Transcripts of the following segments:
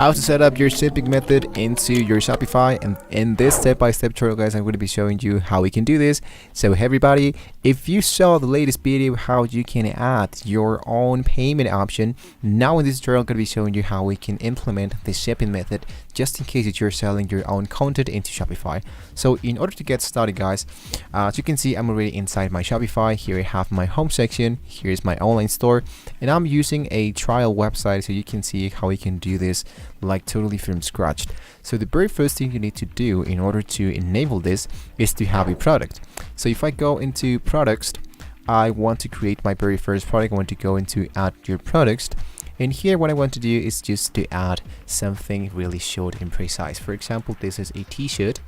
How to set up your shipping method into your Shopify, and in this step-by-step tutorial, guys, I'm going to be showing you how we can do this. So hey everybody, if you saw the latest video how you can add your own payment option, now in this tutorial I'm going to be showing you how we can implement the shipping method just in case that you're selling your own content into Shopify. So in order to get started, guys, as you can see, I'm already inside my Shopify. Here I have my home section, here's my online store, and I'm using a trial website so you can see how we can do this like totally from scratch. So the very first thing you need to do in order to enable this is to have a product. So if I go into products, I want to create my very first product. I want to go into add your products, and here what I want to do is just to add something really short and precise. For example, this is a t-shirt.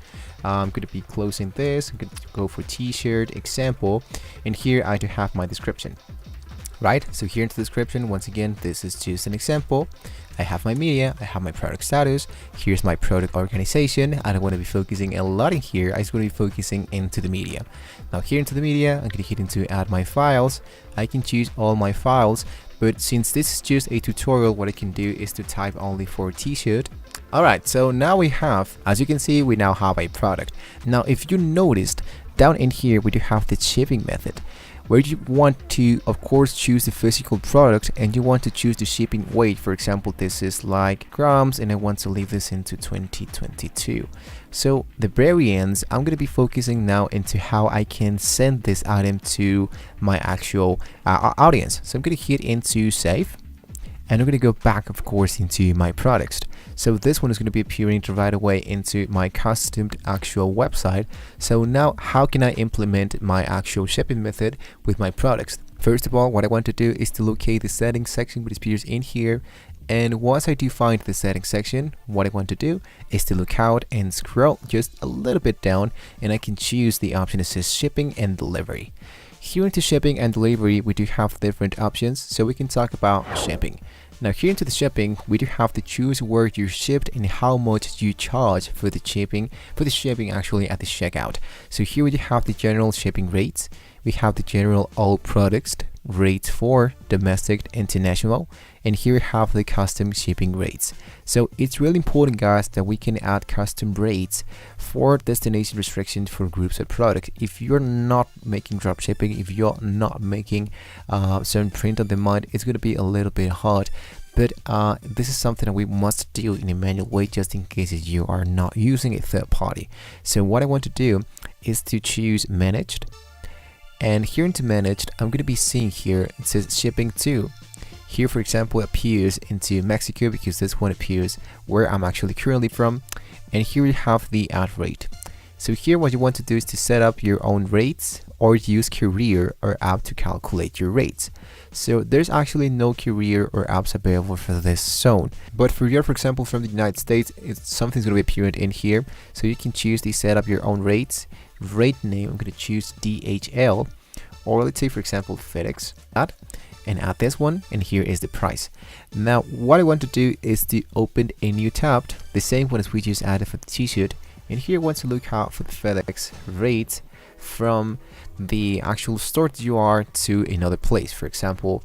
I'm going to be closing this. I'm going to go for t-shirt example, and here I do have my description. Right, so here in the description, once again, this is just an example. I have my media, I have my product status, here's my product organization. I don't want to be focusing a lot in here, I just want to be focusing into the media. Now here into the media, I'm going to hit into add my files. I can choose all my files, but since this is just a tutorial, what I can do is to type only for t-shirt. Alright, so now we have, as you can see, we now have a product. Now if you noticed, down in here we do have the shipping method, where you want to, of course, choose the physical product and you want to choose the shipping weight. For example, this is like grams and I want to leave this into 2022. So the variants, I'm going to be focusing now into how I can send this item to my actual audience. So I'm going to hit into save, and I'm going to go back, of course, into my products. So this one is going to be appearing right away into my custom actual website. So now how can I implement my actual shipping method with my products? First of all, what I want to do is to locate the settings section which appears in here. And once I do find the settings section, what I want to do is to look out and scroll just a little bit down, and I can choose the option that says shipping and delivery. Here into shipping and delivery, we do have different options, so we can talk about shipping. Now here into the shipping, we do have to choose where you shipped and how much you charge for the shipping actually at the checkout. So here we do have the general shipping rates. We have the general all products rates for domestic, international, and here we have the custom shipping rates. So it's really important, guys, that we can add custom rates for destination restrictions for groups of product. If you're not making drop shipping, if you're not making certain print on demand, it's going to be a little bit hard. But this is something that we must do in a manual way just in case you are not using a third party. So what I want to do is to choose managed. And here into managed, I'm going to be seeing here, it says shipping to. Here, for example, appears into Mexico because this one appears where I'm actually currently from. And here we have the add rate. So here what you want to do is to set up your own rates or use courier or app to calculate your rates. So there's actually no courier or apps available for this zone. But for you, for example, from the United States, something's going to be appearing in here. So you can choose to set up your own rates. Rate name, I'm going to choose DHL, or let's say, for example, FedEx, and add this one, and here is the price. Now what I want to do is to open a new tab, the same one as we just added for the t-shirt, and here I want to look out for the FedEx rates from the actual store that you are to another place, for example,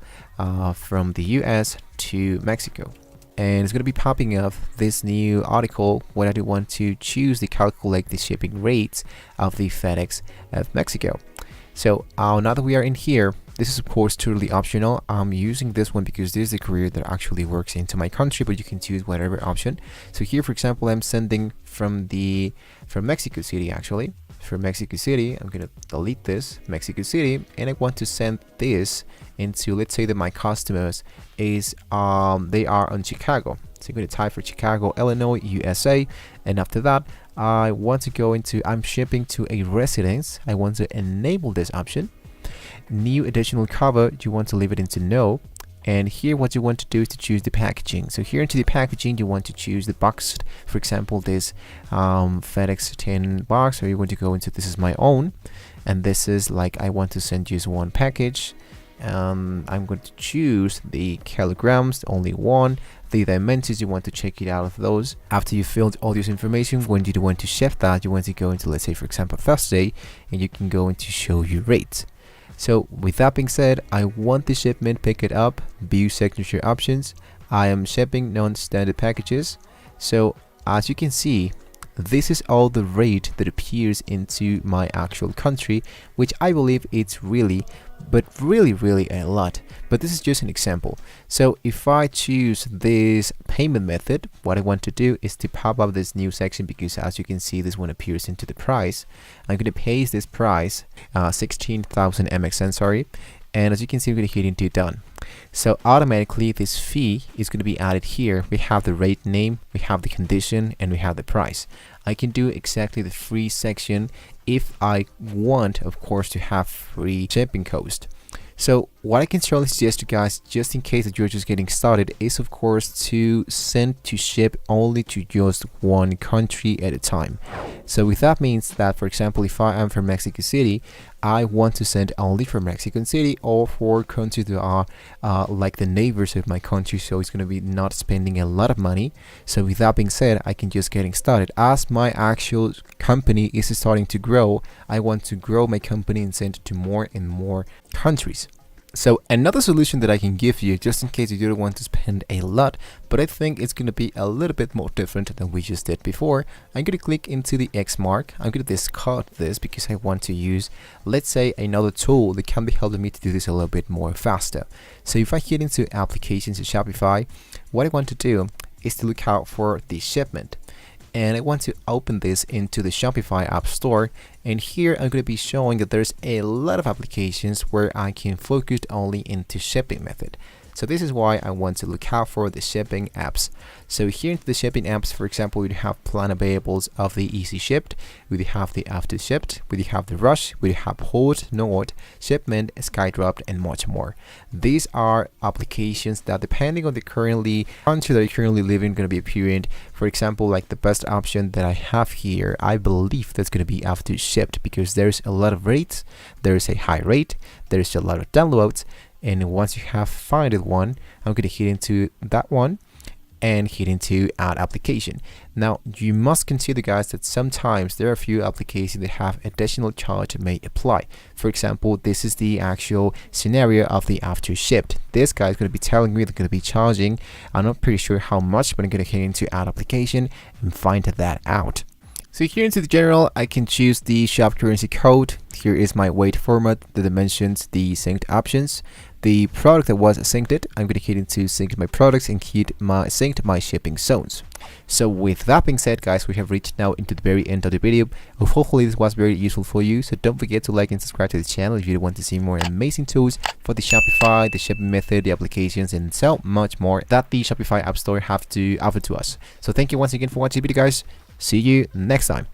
from the US to Mexico. And it's going to be popping up this new article when I do want to choose to calculate the shipping rates of the FedEx of Mexico. So now that we are in here, this is of course totally optional. I'm using this one because this is the courier that actually works into my country, but you can choose whatever option. So here, for example, I'm sending from Mexico City actually. From Mexico City, I'm gonna delete this Mexico City, and I want to send this into, let's say that my customers is they are on Chicago. So I'm going to type for Chicago, Illinois, USA, and after that I want to go into I'm shipping to a residence. I want to enable this option. New additional cover, you want to leave it into no. And here what you want to do is to choose the packaging. So here into the packaging, you want to choose the box. For example, this FedEx 10 box, or you want to go into this is my own, and this is like I want to send just one package. I'm going to choose the kilograms, only one. The dimensions, you want to check it out of those. After you filled all this information, when you want to shift that, you want to go into, let's say, for example, Thursday, and you can go into show your rates. So with that being said, I want the shipment, pick it up, view signature options. I am shipping non-standard packages. So as you can see, this is all the rate that appears into my actual country, which I believe it's really a lot, but this is just an example. So if I choose this payment method, what I want to do is to pop up this new section, because as you can see, this one appears into the price. I'm going to paste this price, 16,000 MXN, sorry, and as you can see, I'm going to hit into done. So automatically this fee is going to be added here. We have the rate name, we have the condition, and we have the price. I can do exactly the free section if I want, of course, to have free shipping cost. So what I can strongly suggest you guys, just in case that you're just getting started, is of course to send to ship only to just one country at a time. So with that means that, for example, if I am from Mexico City, I want to send only for Mexico City or for countries that are like the neighbors of my country, so it's going to be not spending a lot of money. So with that being said, I can just getting started. As my actual company is starting to grow, I want to grow my company and send it to more and more countries. So another solution that I can give you, just in case you don't want to spend a lot, but I think it's going to be a little bit more different than we just did before, I'm going to click into the X mark. I'm going to discard this because I want to use, let's say, another tool that can be helping me to do this a little bit more faster. So if I hit into applications in Shopify, what I want to do is to look out for the shipment. And I want to open this into the Shopify App Store, and here I'm going to be showing that there's a lot of applications where I can focus only into shipping method. So this is why I want to look out for the shipping apps. So here into the shipping apps, for example, we have plan availables of the easy shipped, we have the after shipped, we have the rush, we have hold, node, shipment, skydropped, and much more. These are applications that, depending on the country that you currently live in, going to be appearing. For example, like the best option that I have here, I believe that's going to be after shipped, because there's a lot of rates, there's a high rate, there's a lot of downloads. And once you have found one, I'm going to hit into that one and hit into add application. Now you must consider, guys, that sometimes there are a few applications that have additional charge may apply. For example, this is the actual scenario of the after shipped. This guy is going to be telling me they're going to be charging. I'm not pretty sure how much, but I'm going to hit into add application and find that out. So here into the general, I can choose the shop currency code. Here is my weight format, the dimensions, the synced options, the product that was synced. I'm going to hit into sync my products and hit my synced my shipping zones. So with that being said, guys, we have reached now into the very end of the video. Hopefully this was very useful for you. So don't forget to like and subscribe to the channel if you want to see more amazing tools for the Shopify, the shipping method, the applications, and so much more that the Shopify App Store have to offer to us. So thank you once again for watching the video, guys. See you next time.